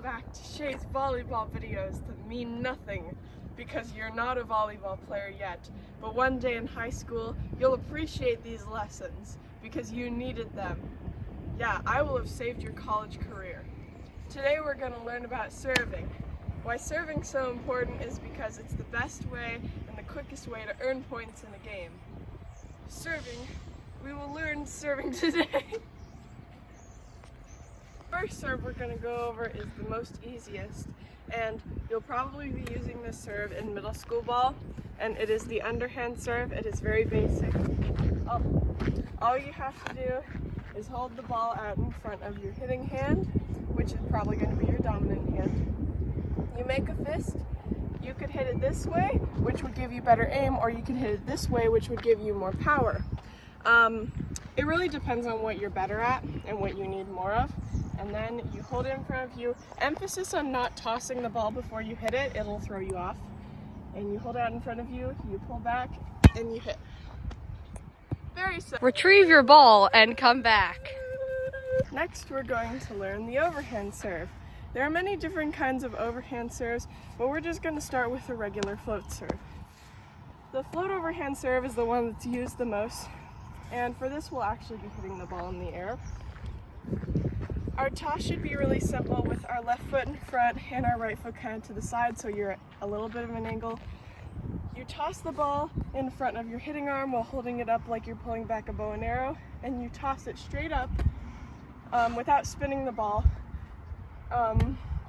back to Shaes volleyball videos that mean nothing because you're not a volleyball player yet, but one day in high school you'll appreciate these lessons because you needed them. Yeah, I will have saved your college career. Today we're going to learn about serving. Why serving's so important is because it's the best way and the quickest way to earn points in a game. Serving, we will learn serving today. First serve we're going to go over is the most easiest, and you'll probably be using this serve in middle school ball, and it is the underhand serve. It is very basic. All you have to do is hold the ball out in front of your hitting hand, which is probably going to be your dominant hand. You make a fist. You could hit it this way, which would give you better aim, or you could hit it this way, which would give you more power. It really depends on what you're better at and what you need more of. And then you hold it in front of you. Emphasis on not tossing the ball before you hit it, it'll throw you off. And you hold it out in front of you, you pull back, and you hit. Very simple. Retrieve your ball and come back. Next, we're going to learn the overhand serve. There are many different kinds of overhand serves, but we're just going to start with the regular float serve. The float overhand serve is the one that's used the most, and for this we'll actually be hitting the ball in the air. Our toss should be really simple with our left foot in front and our right foot kind of to the side, so you're at a little bit of an angle. You toss the ball in front of your hitting arm while holding it up like you're pulling back a bow and arrow, and you toss it straight up without spinning the ball,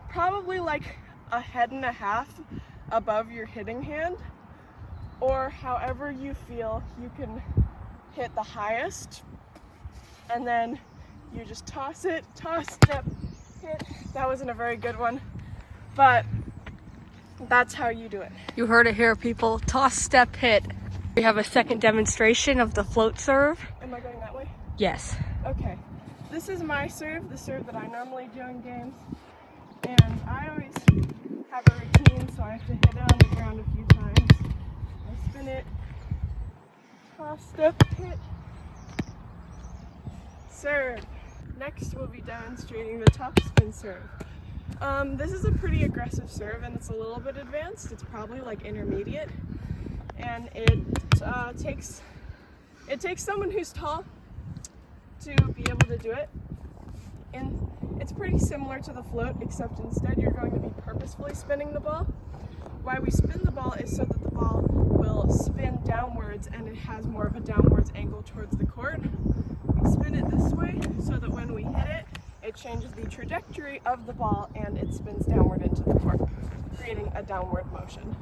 probably like a head and a half above your hitting hand, or however you feel you can hit the highest, and then you just toss it, toss, step, hit. That wasn't a very good one, but that's how you do it. You heard it here, people. Toss, step, hit. We have a second demonstration of the float serve. Am I going that way? Yes. Okay. This is my serve, the serve that I normally do in games. And I always have a routine, so I have to hit it on the ground a few times. I spin it, toss, step, hit, serve. Next, we'll be demonstrating the top spin serve. This is a pretty aggressive serve, and it's a little bit advanced. It's probably like intermediate, and it takes someone who's tall to be able to do it. And it's pretty similar to the float, except instead you're going to be purposefully spinning the ball. Why we spin the ball is so that the ball will spin downwards, and it has more of a downwards angle towards the court. We spin it this way so that when we hit it, it changes the trajectory of the ball and it spins downward into the court, creating a downward motion.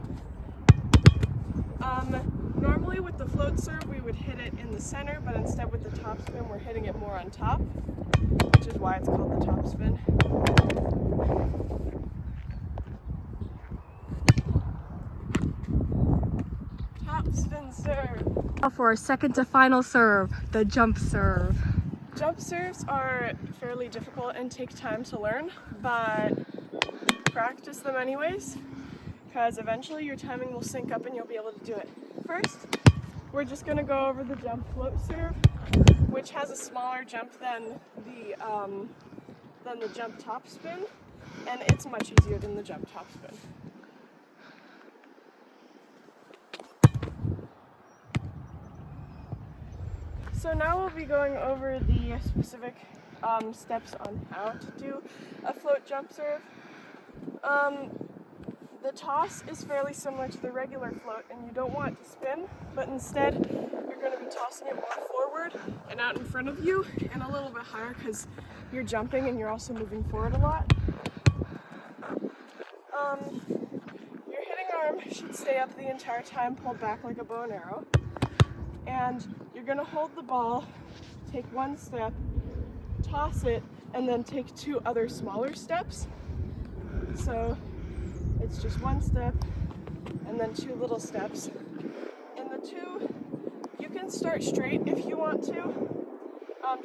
Normally with the float serve we would hit it in the center, but instead with the top spin we're hitting it more on top, which is why it's called the top spin. Top spin serve. Now for our second to final serve, the jump serve. Jump serves are fairly difficult and take time to learn, but practice them anyways, because eventually your timing will sync up and you'll be able to do it. First, we're just going to go over the jump float serve, which has a smaller jump than the jump top spin, and it's much easier than the jump top spin. So now we'll be going over the specific steps on how to do a float jump serve. The toss is fairly similar to the regular float, and you don't want to spin, but instead you're going to be tossing it more forward and out in front of you and a little bit higher because you're jumping and you're also moving forward a lot. Your hitting arm should stay up the entire time, pulled back like a bow and arrow. And you're going to hold the ball, take one step, toss it, and then take two other smaller steps. So it's just one step and then two little steps. And the two, you can start straight if you want to,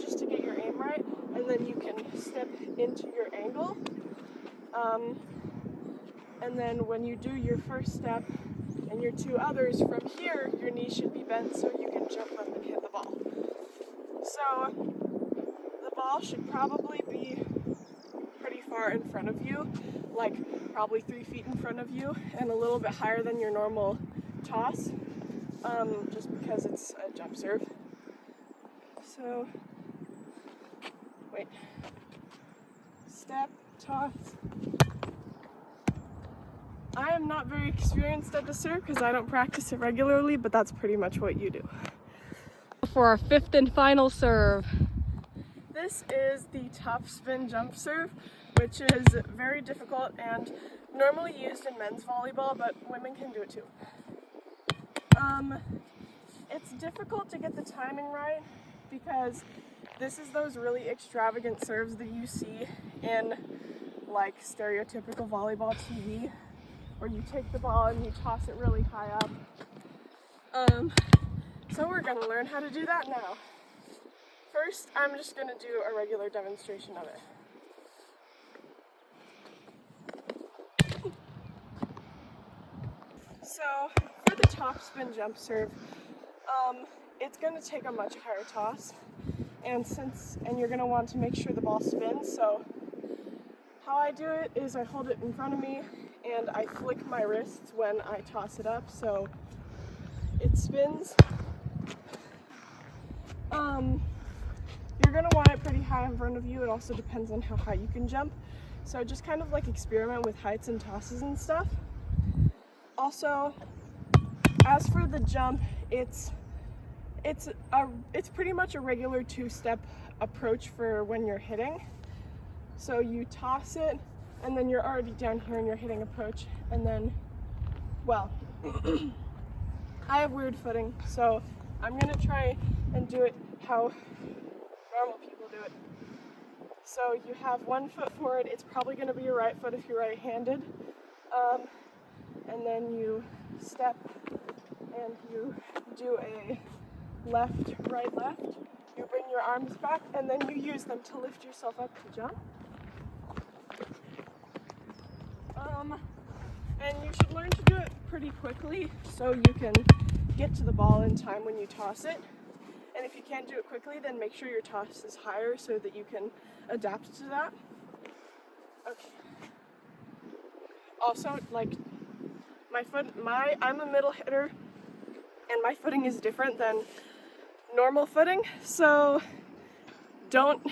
just to get your aim right, and then you can step into your angle. And then when you do your first step and your two others, from here your knee should be bent so you can jump up and hit the ball. So the ball should probably be pretty far in front of you, like probably 3 feet in front of you, and a little bit higher than your normal toss, just because it's a jump serve. So, wait. Step, toss. I am not very experienced at the serve because I don't practice it regularly, but that's pretty much what you do. For our 5th and final serve. This is the top spin jump serve, which is very difficult and normally used in men's volleyball, but women can do it too. It's difficult to get the timing right because this is those really extravagant serves that you see in like stereotypical volleyball TV, where you take the ball and you toss it really high up. So we're gonna learn how to do that now. First, I'm just gonna do a regular demonstration of it. So for the top spin jump serve, it's gonna take a much higher toss, and you're gonna want to make sure the ball spins. So how I do it is I hold it in front of me and I flick my wrists when I toss it up, so it spins. You're gonna want it pretty high in front of you. It also depends on how high you can jump. So just kind of like experiment with heights and tosses and stuff. Also, as for the jump, it's pretty much a regular 2-step approach for when you're hitting. So you toss it, and then you're already down here and you're hitting approach, and then, well, I have weird footing, so I'm gonna try and do it how normal people do it. So you have 1 foot forward. It's probably gonna be your right foot if you're right-handed, and then you step and you do a left, right, left. You bring your arms back and then you use them to lift yourself up to jump. And you should learn to do it pretty quickly so you can get to the ball in time when you toss it. And if you can't do it quickly, then make sure your toss is higher so that you can adapt to that. Okay. Also, like, I'm a middle hitter, and my footing is different than normal footing, so don't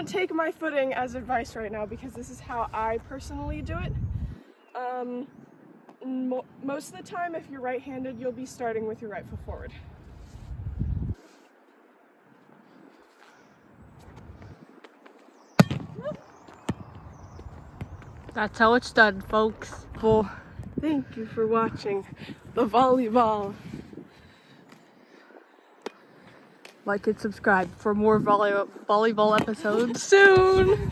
take my footing as advice right now, because this is how I personally do it. Most of the time, if you're right-handed, you'll be starting with your right foot forward. That's how it's done, folks. Well, thank you for watching the volleyball. Like and subscribe for more volleyball episodes soon.